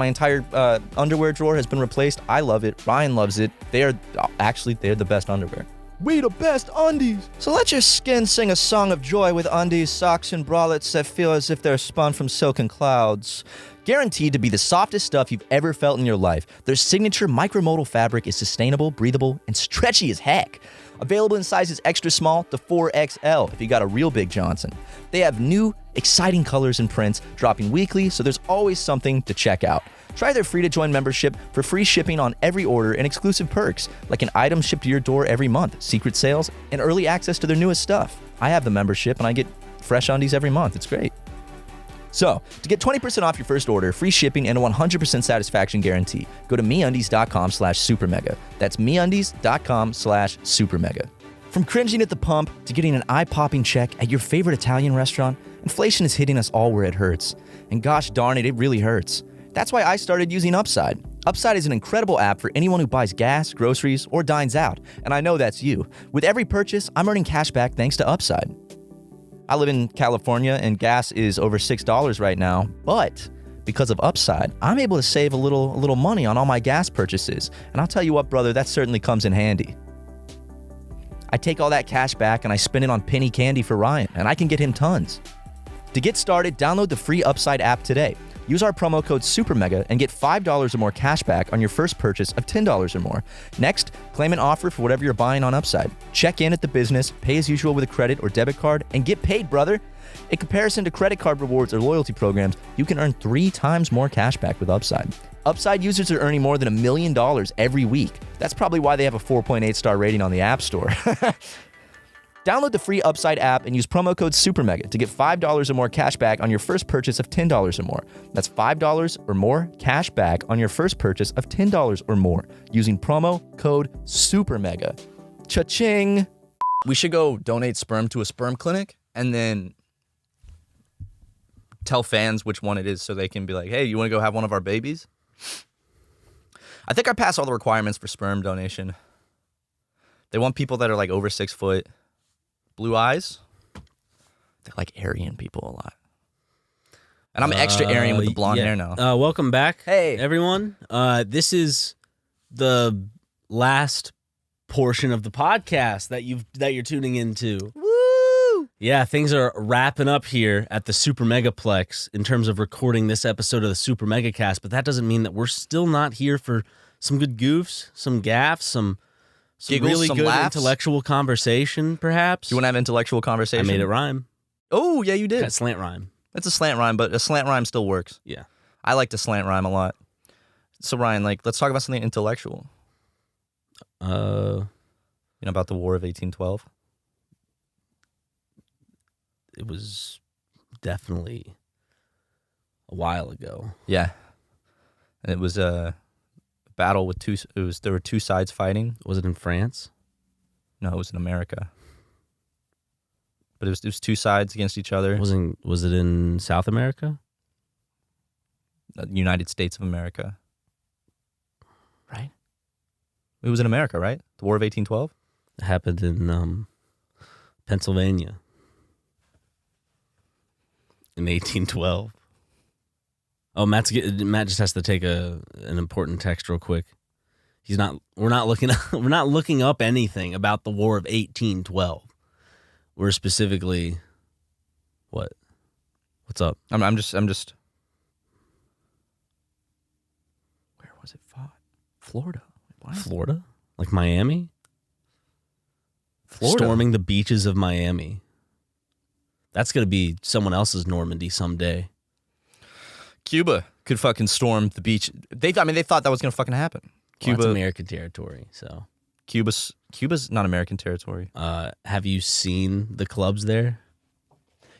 underwear drawer has been replaced. I love it. Ryan loves it. They're the best underwear. We the best undies. So let your skin sing a song of joy with undies, socks, and bralettes that feel as if they're spun from silken clouds. Guaranteed to be the softest stuff you've ever felt in your life. Their signature micromodal fabric is sustainable, breathable, and stretchy as heck. Available in sizes extra small to 4XL if you got a real big Johnson. They have new, exciting colors and prints dropping weekly, so there's always something to check out. Try their free-to-join membership for free shipping on every order and exclusive perks, like an item shipped to your door every month, secret sales, and early access to their newest stuff. I have the membership, and I get fresh undies every month. It's great. So, to get 20% off your first order, free shipping, and a 100% satisfaction guarantee, go to MeUndies.com/SuperMega. That's MeUndies.com/SuperMega. From cringing at the pump to getting an eye-popping check at your favorite Italian restaurant, inflation is hitting us all where it hurts. And gosh darn it, it really hurts. That's why I started using Upside. Upside is an incredible app for anyone who buys gas, groceries, or dines out, and I know that's you. With every purchase, I'm earning cash back thanks to Upside. I live in California, and gas is over $6 right now, but because of Upside, I'm able to save a little money on all my gas purchases. And I'll tell you what, brother, that certainly comes in handy. I take all that cash back and I spend it on penny candy for Ryan, and I can get him tons. To get started, download the free Upside app today. Use our promo code SuperMega and get $5 or more cash back on your first purchase of $10 or more. Next, claim an offer for whatever you're buying on Upside. Check in at the business, pay as usual with a credit or debit card, and get paid, brother. In comparison to credit card rewards or loyalty programs, you can earn 3 times more cash back with Upside. Upside users are earning more than $1 million every week. That's probably why they have a 4.8 star rating on the App Store. Download the free Upside app and use promo code SuperMega to get $5 or more cash back on your first purchase of $10 or more. That's $5 or more cash back on your first purchase of $10 or more using promo code SuperMega. Cha-ching! We should go donate sperm to a sperm clinic and then tell fans which one it is so they can be like, hey, you want to go have one of our babies? I think I pass all the requirements for sperm donation. They want people that are like over 6 foot. Blue eyes. They like Aryan people a lot. And I'm extra Aryan with the blonde hair now. Welcome back, hey everyone. This is the last portion of the podcast that you're tuning into. Woo! Yeah, things are wrapping up here at the Super Megaplex in terms of recording this episode of the Super Megacast, but that doesn't mean that we're still not here for some good goofs, some gaffes, some giggles, really some good laughs. Intellectual conversation, perhaps. You want to have intellectual conversation? I made it rhyme. Oh, yeah, you did. Got slant rhyme. It's a slant rhyme, but a slant rhyme still works. Yeah. I like to slant rhyme a lot. So, Ryan, let's talk about something intellectual. About the War of 1812? It was definitely a while ago. Yeah. And it was battle with there were 2 sides fighting. Was it in France? No, it was in America. But it was 2 sides against each other. Was it in South America? United States of America. Right? It was in America, right? The War of 1812? It happened in Pennsylvania in 1812. Oh, Matt just has to take an important text real quick. We're not looking up anything about the War of 1812. We're specifically what? What's up? I'm just where was it fought? Florida. Why? Florida? Like Miami? Florida. Storming the beaches of Miami. That's going to be someone else's Normandy someday. Cuba could fucking storm the beach. They thought that was going to fucking happen. Cuba, well, that's American territory, so. Cuba's not American territory. Have you seen the clubs there?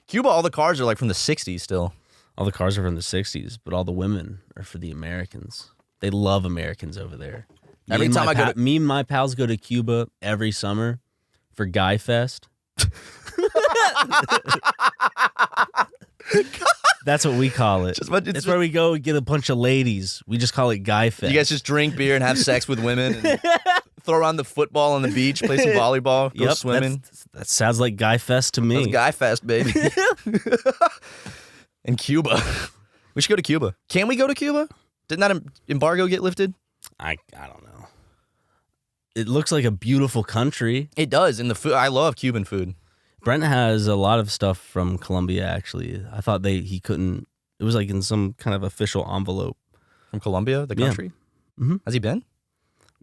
Cuba, all the cars are like from the 60s still. All the cars are from the 60s, but all the women are for the Americans. They love Americans over there. Me and my pals go to Cuba every summer for Guyfest. That's what we call it. It's where we go get a bunch of ladies. We just call it Guyfest. You guys just drink beer and have sex with women and throw around the football on the beach, play some volleyball, go swimming. That sounds like Guyfest to me. That's Guyfest, baby. In Cuba. We should go to Cuba. Can we go to Cuba? Didn't that embargo get lifted? I don't know. It looks like a beautiful country. It does. And the food, I love Cuban food. Brent has a lot of stuff from Colombia, actually. I thought he couldn't. It was like in some kind of official envelope. From Colombia, the country? Yeah. Mm-hmm. Has he been?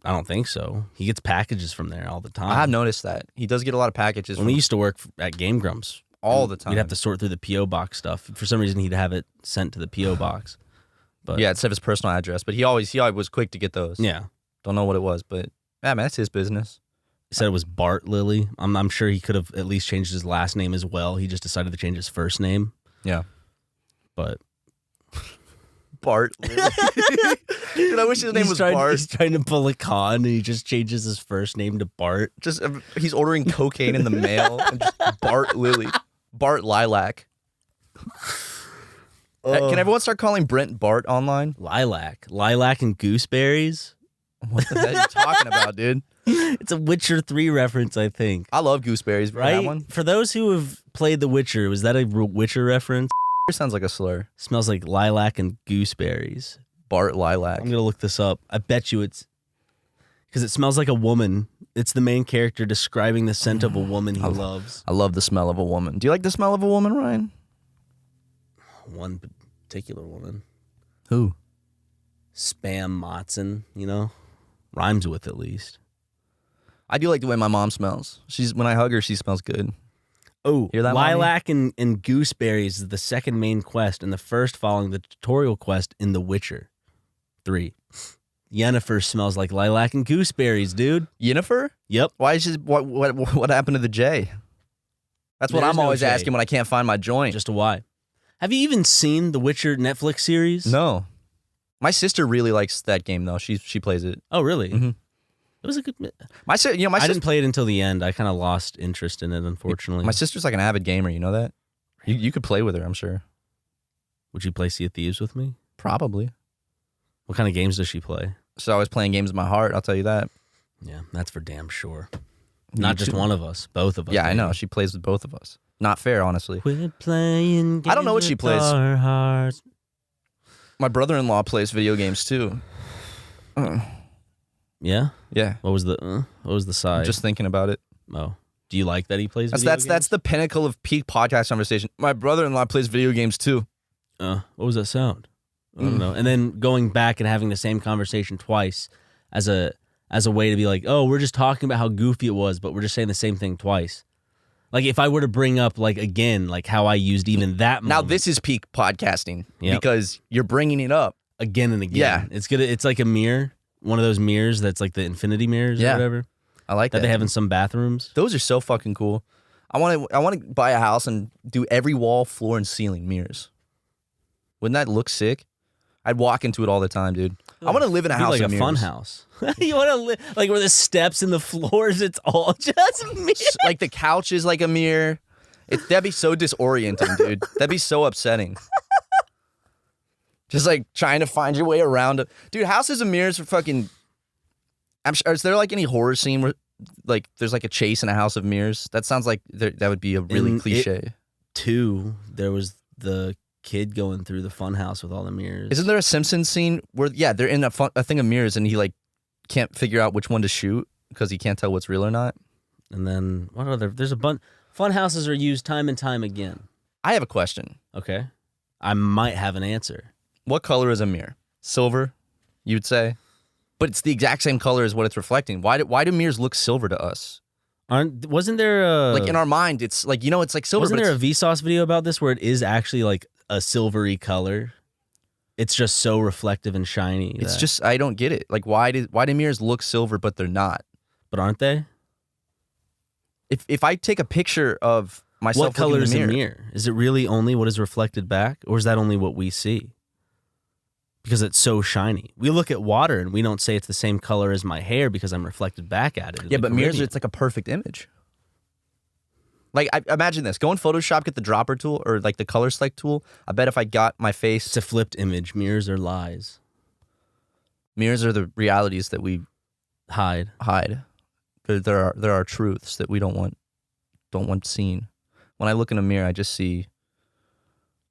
I don't think so. He gets packages from there all the time. I have noticed that. He does get a lot of packages. When we used to work at Game Grumps. All the time. We'd have to sort through the P.O. box stuff. For some reason, he'd have it sent to the P.O. box. But yeah, instead of his personal address. But he always was quick to get those. Yeah. Don't know what it was, but yeah, man, that's his business. He said it was Bart Lilly. I'm sure he could have at least changed his last name as well. He just decided to change his first name. Yeah. But Bart Lilly. Dude, I wish his name was Bart. He's trying to pull a con and he just changes his first name to Bart. Just he's ordering cocaine in the mail and just Bart Lilly. Bart Lilac. Can everyone start calling Brent Bart online? Lilac and gooseberries. What the heck are you talking about, dude? It's a Witcher 3 reference, I think. I love gooseberries. Right? That one? For those who have played The Witcher, was that a Witcher reference? It sounds like a slur. Smells like lilac and gooseberries. Bart Lilac. I'm going to look this up. I bet you it's because it smells like a woman. It's the main character describing the scent of a woman he loves. I love the smell of a woman. Do you like the smell of a woman, Ryan? One particular woman. Who? Spam Motson, Rhymes with at least. I do like the way my mom smells. When I hug her, she smells good. Oh, Hear that, lilac and gooseberries is the second main quest and the first following the tutorial quest in The Witcher 3. Yennefer smells like lilac and gooseberries, dude. Yennefer? Yep. Why is what happened to the J? That's what There's I'm no always J. asking when I can't find my joint. Just a Y. Have you even seen the Witcher Netflix series? No. My sister really likes that game though. She plays it. Oh, really? Mm-hmm. It was a good. My sister didn't play it until the end. I kind of lost interest in it, unfortunately. My sister's like an avid gamer. You know that? You could play with her, I'm sure. Would you play Sea of Thieves with me? Probably. What kind of games does she play? So I was playing games of my heart. I'll tell you that. Yeah, that's for damn sure. Not just one of us, both of us. Yeah, I know. She plays with both of us. Not fair, honestly. Quit playing games. I don't know what she plays. Our hearts. My brother-in-law plays video games too. Yeah. Yeah. What was the side? I'm just thinking about it. Oh. Do you like that he plays video games? That's the pinnacle of peak podcast conversation. My brother-in-law plays video games too. What was that sound? I don't know. And then going back and having the same conversation twice as a way to be like, oh, we're just talking about how goofy it was, but we're just saying the same thing twice. Like if I were to bring up again how I used even that moment. Now this is peak podcasting because you're bringing it up again and again. Yeah. It's like a mirror, one of those mirrors that's like the infinity mirrors or whatever. I like that. They have in some bathrooms. Those are so fucking cool. I want to buy a house and do every wall, floor, and ceiling mirrors. Wouldn't that look sick? I'd walk into it all the time, dude. I want to live in a house like of a mirrors. fun house. You want to live like where the steps and the floors, it's all just mirrors. Like the couch is like a mirror. That'd be so disorienting, dude. That'd be so upsetting. Just like trying to find your way around. Dude, houses of mirrors are fucking. I'm sure. Is there like any horror scene where like there's like a chase in a house of mirrors? That sounds like that would be a really cliche. There was the kid going through the fun house with all the mirrors. Isn't there a Simpsons scene where they're in a thing of mirrors and he like can't figure out which one to shoot because he can't tell what's real or not? And then there's a bunch. Fun houses are used time and time again. I have a question. Okay. I might have an answer. What color is a mirror? Silver, you'd say? But it's the exact same color as what it's reflecting. Why do mirrors look silver to us? Wasn't there like in our mind, it's like, it's like silver. Wasn't there a Vsauce video about this where it is actually like a silvery color? It's just so reflective and shiny. It's just, I don't get it. Like, why do mirrors look silver, but they're not? But aren't they? If I take a picture of myself, what color is in the mirror? Is it really only what is reflected back, or is that only what we see? Because it's so shiny. We look at water and we don't say it's the same color as my hair because I'm reflected back at it. Yeah, but mirrors, it's like a perfect image. Like, imagine this. Go in Photoshop, get the dropper tool or like the color select tool. I bet if I got my face... It's a flipped image. Mirrors are lies. Mirrors are the realities that we hide. There are truths that we don't want seen. When I look in a mirror, I just see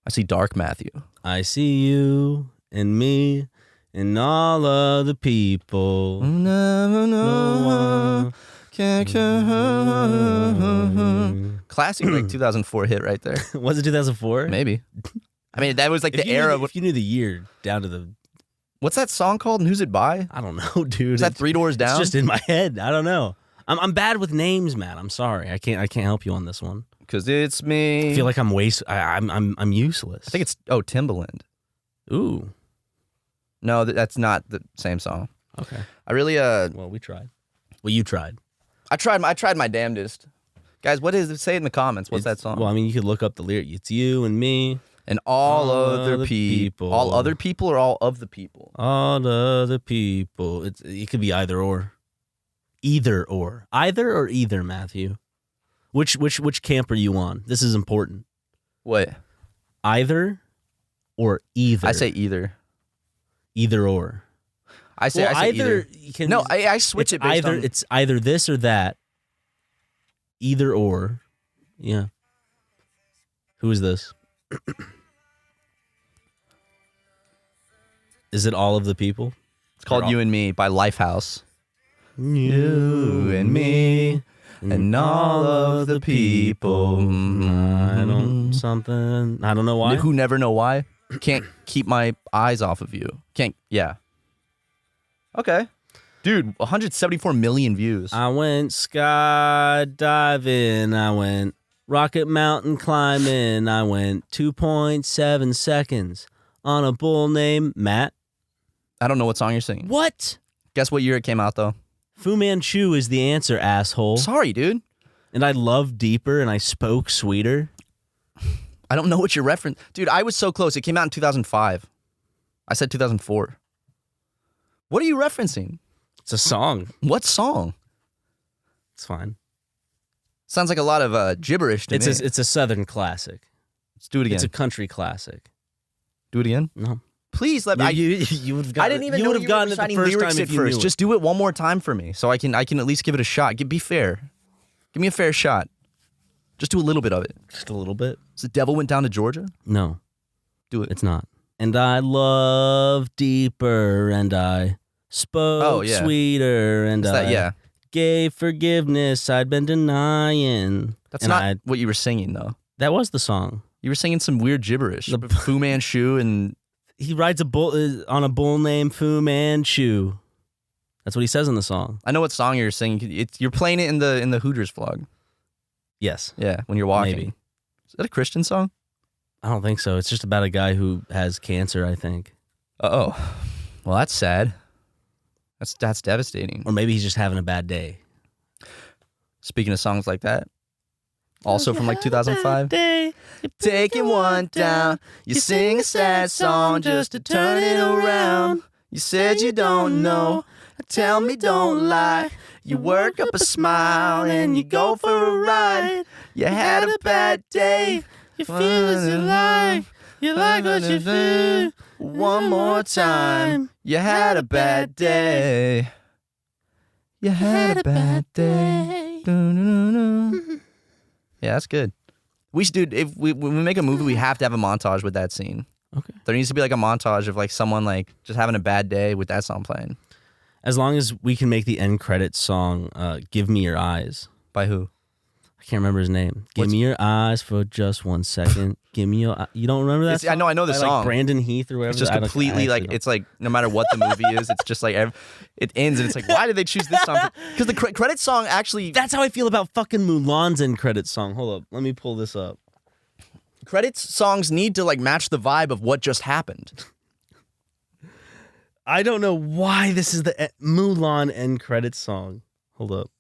I see dark Matthew. I see you and me and all of the people. Never know. Classic like 2004 hit right there. Was it 2004? Maybe. I mean, that was like the era. If you knew the year down to the... What's that song called and who's it by? I don't know, dude. Is that Three Doors Down? It's just in my head. I don't know. I'm bad with names, man. I'm sorry. I can't help you on this one. Because it's me. I feel like I'm I'm useless. I think it's Timbaland. Ooh. No, that's not the same song. Okay. I really Well, we tried. Well, you tried. I tried my damnedest. Guys, what is it? Say it in the comments. What's that song? Well, I mean, you could look up the lyric. It's you and me. And all other people. All other people or all of the people? All other people. It could be either or. Either or. Either or either, Matthew. Which camp are you on? This is important. What? Either or either. I say either. Either or. I say either. No, I switch it based on... It's either this or that. Either or. Yeah. Who is this? Is it all of the people? It's called You and Me by Lifehouse. You and me and all of the people. I don't know why. Who never know why? Can't keep my eyes off of you. Yeah. Okay. Dude, 174 million views. I went skydiving. I went rocket mountain climbing. I went 2.7 seconds on a bull named Matt. I don't know what song you're singing. What? Guess what year it came out, though? Fu Manchu is the answer, asshole. Sorry, dude. And I loved deeper and I spoke sweeter. I don't know what you're referencing. Dude, I was so close. It came out in 2005. I said 2004. What are you referencing? It's a song. What song? It's fine. Sounds like a lot of gibberish to me. It's a Southern classic. Let's do it again. It's a country classic. Do it again? No. Please let me. You would have gotten. I didn't even know you were reciting lyrics at first. Just do it one more time for me, so I can at least give it a shot. Be fair. Give me a fair shot. Just do a little bit of it. Just a little bit. So the devil went down to Georgia? No. Do it. It's not. And I love deeper, and I spoke sweeter, and I gave forgiveness I'd been denying. That's not what you were singing, though. That was the song. You were singing some weird gibberish. Fu Manchu and... He rides on a bull named Fu Manchu. That's what he says in the song. I know what song you're singing. You're playing it in the Hooters vlog. Yes. Yeah, when you're walking. Maybe. Is that a Christian song? I don't think so. It's just about a guy who has cancer, I think. Uh-oh. Well, that's sad. That's devastating. Or maybe he's just having a bad day. Speaking of songs like that, also from like 2005. Taking one down. You sing a sad song just to turn it around. You said you don't know. Tell me don't lie. You work up a smile and you go for a ride. You had a bad day. You feel as you like. You like what you feel. One more time. You had a bad day. You had a bad day. Yeah, that's good. We should do, if when we make a movie, we have to have a montage with that scene. Okay. There needs to be like a montage of like someone like just having a bad day with that song playing. As long as we can make the end credits song, Give Me Your Eyes. By who? I can't remember his name. Give me your eyes for just 1 second. Give me your... You don't remember that song? I know the song. Like Brandon Heath or whatever. It's just completely like, it's like, no matter what the movie is, it's just like, it ends and it's like, why did they choose this song? Because the credit song actually... That's how I feel about fucking Mulan's end credits song. Hold up. Let me pull this up. Credits songs need to like match the vibe of what just happened. I don't know why this is the Mulan end credits song. Hold up.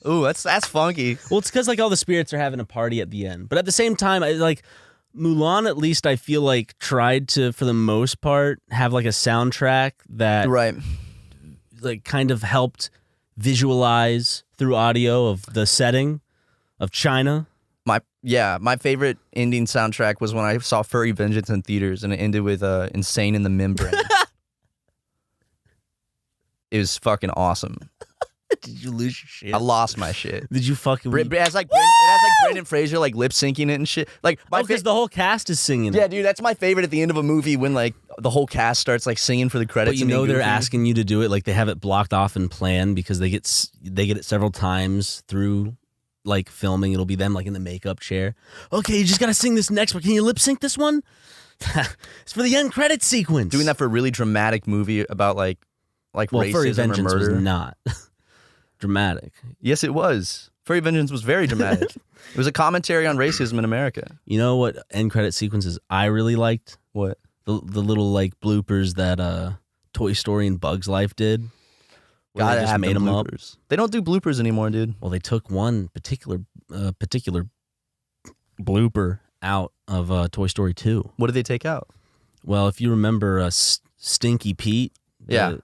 Ooh, that's funky. Well, it's because like all the spirits are having a party at the end, but at the same time, Mulan. At least I feel like tried to, for the most part, have like a soundtrack that like kind of helped visualize through audio of the setting of China. My favorite ending soundtrack was when I saw Furry Vengeance in theaters, and it ended with "Insane in the Membrane." It was fucking awesome. Did you lose your shit? I lost my shit. Did you fucking? It has like Brendan Fraser like lip syncing it and shit. Like because the whole cast is singing. Yeah, dude, that's my favorite at the end of a movie when like the whole cast starts like singing for the credits. But you know they're asking you to do it. Like they have it blocked off and planned because they get it several times through like filming. It'll be them like in the makeup chair. Okay, you just gotta sing this next one. Can you lip sync this one? It's for the end credit sequence. Doing that for a really dramatic movie about like racism Furry Vengeance or murder was not dramatic. Yes, it was. Furry Vengeance was very dramatic. It was a commentary on racism in America. You know what end credit sequences I really liked? What? The little like bloopers that Toy Story and Bugs Life did. Gotta they just have made them up. bloopers. They don't do bloopers anymore, dude. Well, they took one particular blooper out of Toy Story 2. What did they take out? Well, if you remember Stinky Pete, Yeah.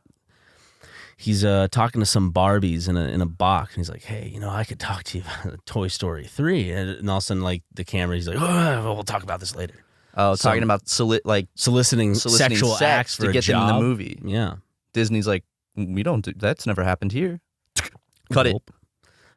He's talking to some Barbies in a box, and he's like, "Hey, you know, I could talk to you about Toy Story 3." And all of a sudden, like the camera, he's like, "Oh, we'll talk about this later." Oh, talking about soliciting sexual sex acts for to a get job. them in the movie. Yeah, Disney's like, we don't do that's never happened here. Cut it.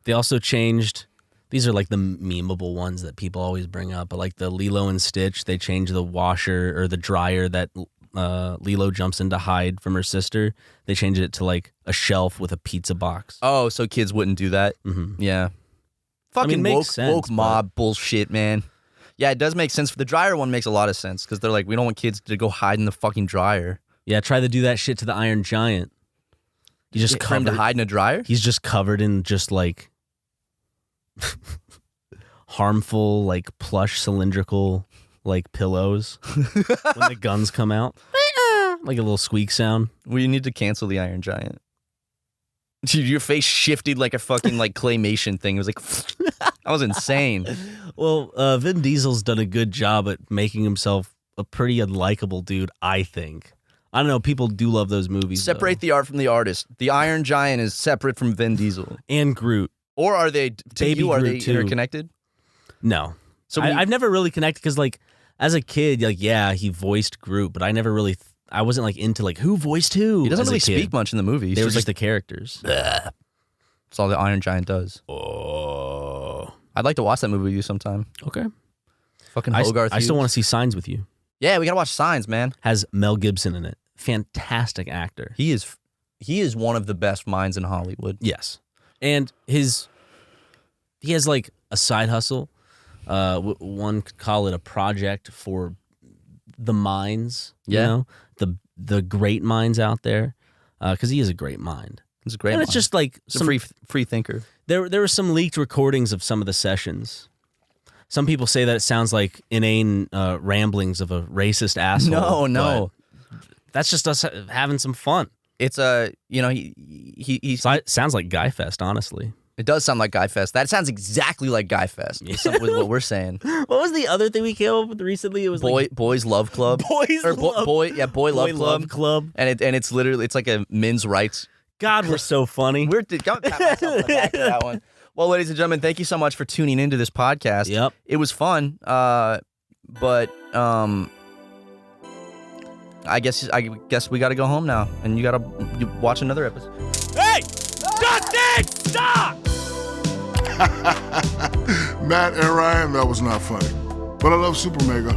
They also changed. These are like the memeable ones that people always bring up, but like the Lilo and Stitch, they changed the washer or the dryer that Lilo jumps in to hide from her sister. They changed it to like a shelf with a pizza box. Oh, so kids wouldn't do that? Mm-hmm. Yeah. Fucking woke mob bullshit, man. Yeah, it does make sense. The dryer one makes a lot of sense because they're like, we don't want kids to go hide in the fucking dryer. Yeah, try to do that shit to the Iron Giant. He's just for him to hide in a dryer? He's just covered in just like harmful, like plush cylindrical like pillows when the guns come out. Like a little squeak sound. Well, you need to cancel the Iron Giant. Dude, your face shifted like a fucking like claymation thing. It was like, that was insane. Well, Vin Diesel's done a good job at making himself a pretty unlikable dude, I think. I don't know. People do love those movies. Separate the art from the artist. The Iron Giant is separate from Vin Diesel. And Groot. Or are they, are they interconnected? No. So I've never really connected because like as a kid, like, yeah, he voiced Groot, but I never really... I wasn't like into like who voiced who. He doesn't really speak much in the movie. They were just the characters. That's all the Iron Giant does. Oh, I'd like to watch that movie with you sometime. Okay. Fucking Hogarth. I still want to see Signs with you. Yeah, we gotta watch Signs, man. Has Mel Gibson in it. Fantastic actor. He is one of the best minds in Hollywood. Yes, and he has like a side hustle. One could call it a project for the minds. Yeah. You know? The great minds out there, because he is a great mind. He's a great and mind. It's just like some free thinker. There were some leaked recordings of some of the sessions. Some people say that it sounds like inane ramblings of a racist asshole. No. That's just us having some fun. It's he sounds like Guyfest, honestly. It does sound like Guyfest. That sounds exactly like Guyfest with what we're saying. What was the other thing we came up with recently? It was Boys Love Club. Boy Love Club. And it's literally like a men's rights. God, we're so funny. Don't pat myself on the back for that one. Well, ladies and gentlemen, thank you so much for tuning into this podcast. Yep. It was fun. But I guess we got to go home now, and you got to watch another episode. Hey! Stop! Matt and Ryan, that was not funny. But I love Super Mega.